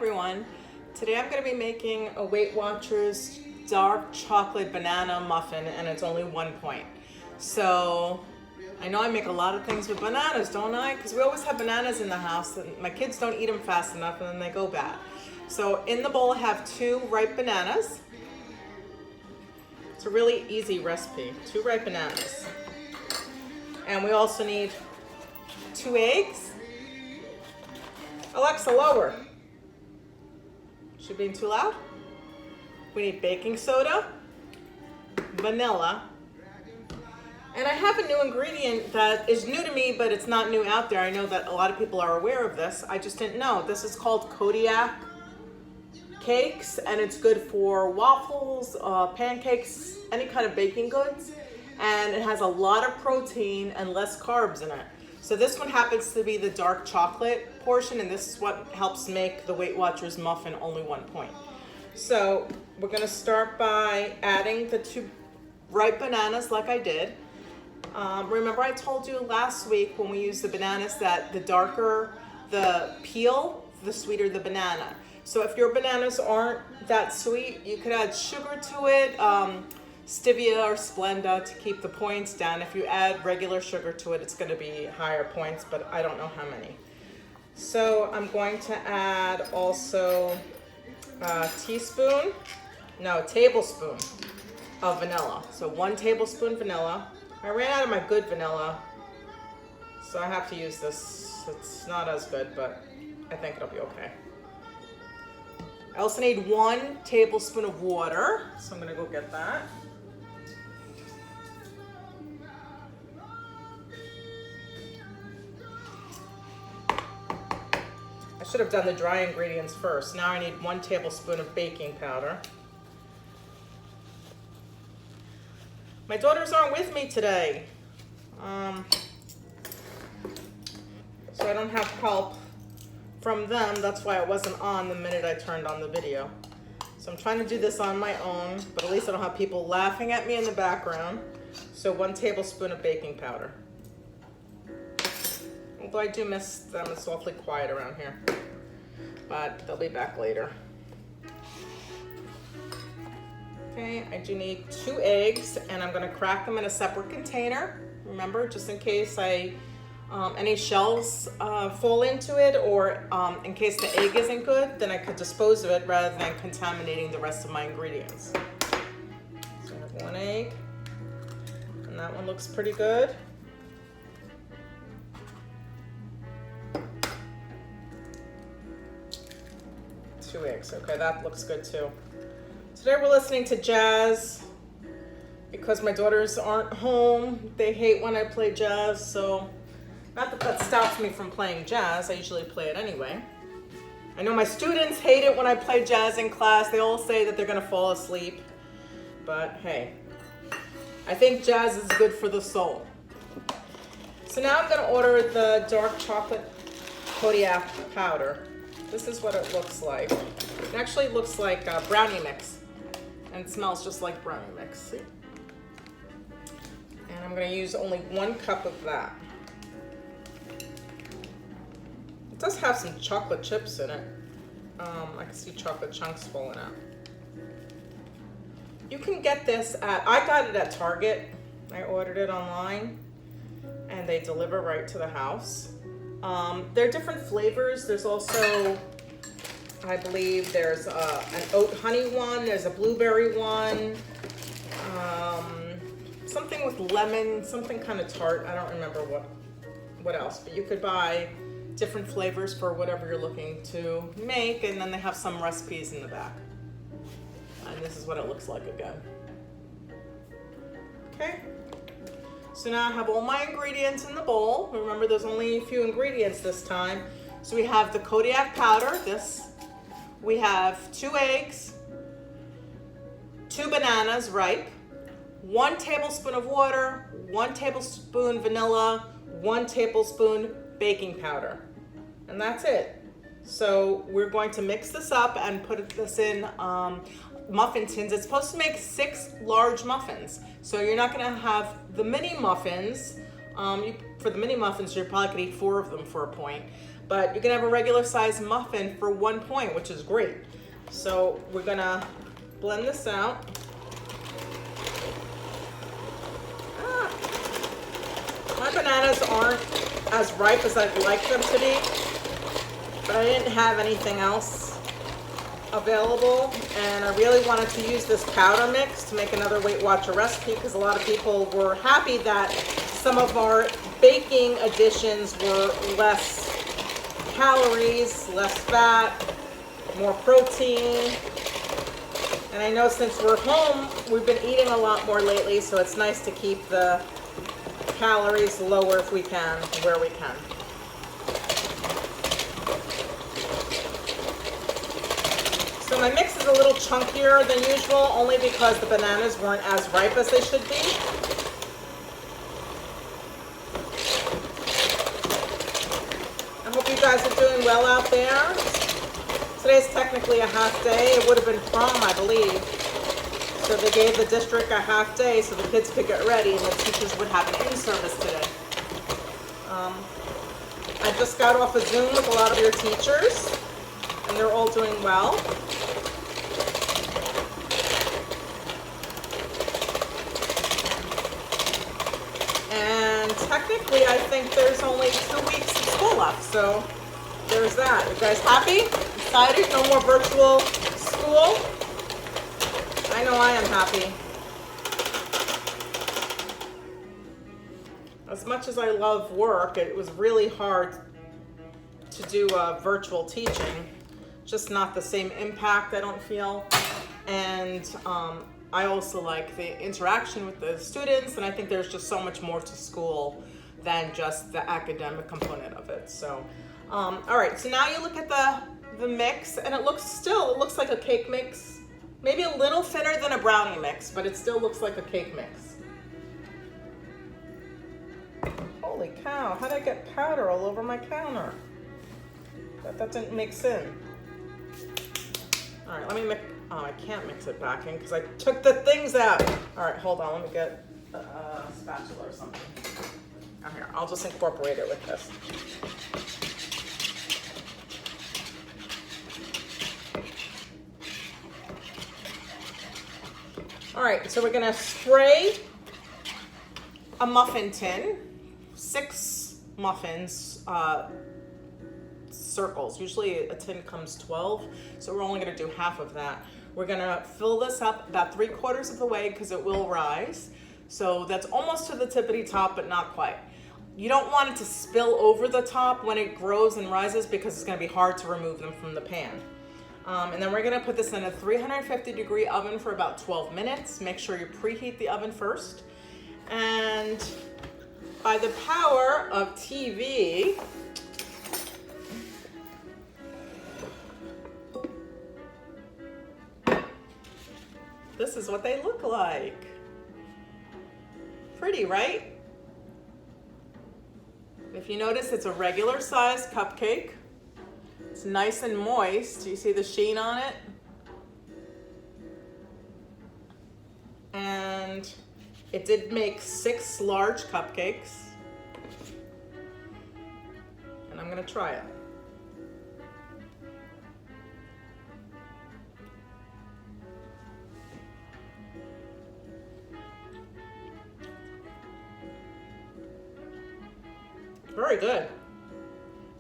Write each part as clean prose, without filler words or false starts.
everyone. Today I'm going to be making a Weight Watchers dark chocolate banana muffin, and it's only 1 point. So I know I make a lot of things with bananas, don't I? Because we always have bananas in the house and my kids don't eat them fast enough and then they go bad. So in the bowl I have 2 ripe bananas. It's a really easy recipe, 2 ripe bananas. And we also need 2 eggs. Alexa, lower. She being too loud? We need baking soda, vanilla, and I have a new ingredient that is new to me, but it's not new out there. I know that a lot of people are aware of this. I just didn't know. This is called Kodiak cakes, and it's good for waffles, pancakes, any kind of baking goods, and it has a lot of protein and less carbs in it. So this one happens to be the dark chocolate portion, and this is what helps make the Weight Watchers muffin only 1 point. So we're gonna start by adding the 2 ripe bananas like I did. Remember I told you last week when we used the bananas that the darker the peel, the sweeter the banana. So if your bananas aren't that sweet, you could add sugar to it, stevia or Splenda to keep the points down. If you add regular sugar to it, it's going to be higher points, but I don't know how many. So I'm going to add also a tablespoon of vanilla. So 1 tablespoon vanilla. I ran out of my good vanilla, so I have to use this. It's not as good, but I think it'll be okay. I also need 1 tablespoon of water, so I'm going to go get that. I should have done the dry ingredients first. Now I need 1 tablespoon of baking powder. My daughters aren't with me today, so I don't have help from them. That's why it wasn't on the minute I turned on the video. So I'm trying to do this on my own, but at least I don't have people laughing at me in the background. So 1 tablespoon of baking powder. Although I do miss them, it's awfully quiet around here, but they'll be back later. Okay, I do need 2 eggs, and I'm going to crack them in a separate container. Remember, just in case any shells fall into it, or in case the egg isn't good, then I could dispose of it rather than contaminating the rest of my ingredients. So I have 1 egg, and that one looks pretty good. Two eggs, okay, that looks good too. Today we're listening to jazz because my daughters aren't home. They hate when I play jazz, so not that that stops me from playing jazz. I usually play it anyway. I know my students hate it when I play jazz in class. They all say that they're gonna fall asleep, but hey, I think jazz is good for the soul. So now I'm gonna order the dark chocolate Kodiak powder. This is what it looks like. It actually looks like brownie mix, and it smells just like brownie mix, see? And I'm gonna use only 1 cup of that. It does have some chocolate chips in it. I can see chocolate chunks falling out. You can get this I got it at Target. I ordered it online, and they deliver right to the house. There are different flavors. There's also, I believe there's an oat honey one, there's a blueberry one, something with lemon, something kind of tart. I don't remember what else, but you could buy different flavors for whatever you're looking to make, and then they have some recipes in the back. And this is what it looks like again. Okay. So now I have all my ingredients in the bowl. Remember, there's only a few ingredients this time. So we have the Kodiak powder, this. We have 2 eggs, 2 bananas ripe, 1 tablespoon of water, 1 tablespoon vanilla, 1 tablespoon baking powder. And that's it. So we're going to mix this up and put this in muffin tins. It's supposed to make 6 large muffins. So you're not gonna have the mini muffins. For the mini muffins, you're probably gonna eat 4 of them for a point. but you can have a regular size muffin for 1 point, which is great. So we're gonna blend this out. My bananas aren't as ripe as I'd like them to be, but I didn't have anything else available, and I really wanted to use this powder mix to make another Weight Watcher recipe because a lot of people were happy that some of our baking additions were less calories, less fat, more protein. And I know since we're home, we've been eating a lot more lately, so it's nice to keep the calories lower if we can, where we can. So my mix is a little chunkier than usual, only because the bananas weren't as ripe as they should be. I hope you guys are doing well out there. Today's technically a half day. It would have been prom, I believe. So they gave the district a half day so the kids could get ready and the teachers would have an in-service today. I just got off a Zoom with a lot of your teachers and they're all doing well. And technically I think there's only 2 weeks of school left, so there's that. You guys happy? Excited? No more virtual school? I know I am happy. As much as I love work, it was really hard to do virtual teaching. Just not the same impact, I don't feel. And I also like the interaction with the students, and I think there's just so much more to school than just the academic component of it. So, all right, so now you look at the mix, and it looks like a cake mix. Maybe a little thinner than a brownie mix, but it still looks like a cake mix. Holy cow, how did I get powder all over my counter? That didn't mix in. All right, let me mix, oh, I can't mix it back in because I took the things out. All right, hold on, let me get a spatula or something. Oh, here, I'll just incorporate it with this. All right, so we're gonna spray a muffin tin, 6 muffins, circles. Usually a tin comes 12, so we're only gonna do half of that. We're gonna fill this up about 3/4 of the way because it will rise. So that's almost to the tippity top, but not quite. You don't want it to spill over the top when it grows and rises because it's gonna be hard to remove them from the pan. And then we're gonna put this in a 350-degree oven for about 12 minutes. Make sure you preheat the oven first. And by the power of TV, this is what they look like. Pretty, right? If you notice, it's a regular size cupcake. It's nice and moist. You see the sheen on it? And it did make 6 large cupcakes. And I'm gonna try it. Very good.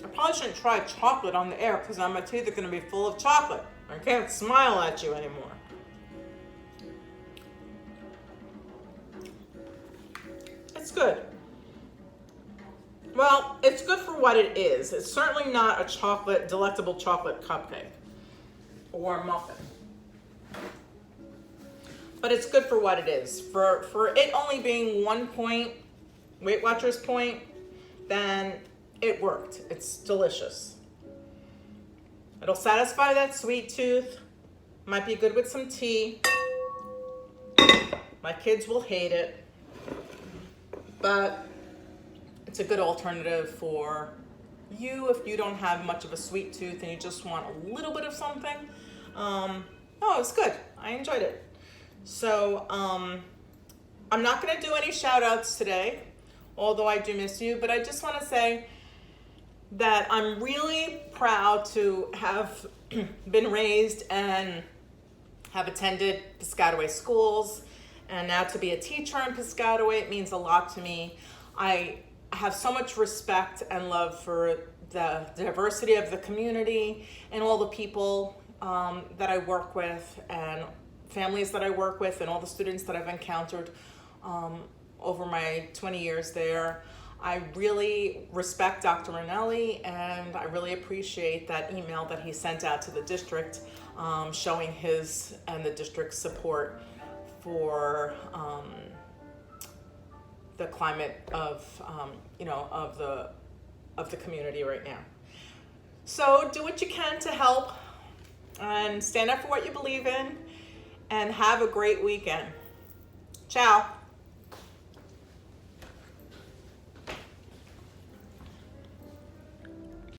I probably shouldn't try chocolate on the air because now my teeth are going to be full of chocolate. I can't smile at you anymore. It's good. Well, it's good for what it is. It's certainly not a delectable chocolate cupcake or muffin. But it's good for what it is. For it only being 1 point, Weight Watchers point, then it worked. It's delicious. It'll satisfy that sweet tooth. Might be good with some tea. My kids will hate it, but it's a good alternative for you if you don't have much of a sweet tooth and you just want a little bit of something. Oh, it's good. I enjoyed it. So I'm not going to do any shout outs today, although I do miss you, but I just want to say that I'm really proud to have been raised and have attended Piscataway schools, and now to be a teacher in Piscataway, it means a lot to me. I have so much respect and love for the diversity of the community and all the people that I work with and families that I work with and all the students that I've encountered over my 20 years there. I really respect Dr. Ranelli, and I really appreciate that email that he sent out to the district showing his and the district's support for the climate of the community right now. So do what you can to help and stand up for what you believe in, and have a great weekend. Ciao.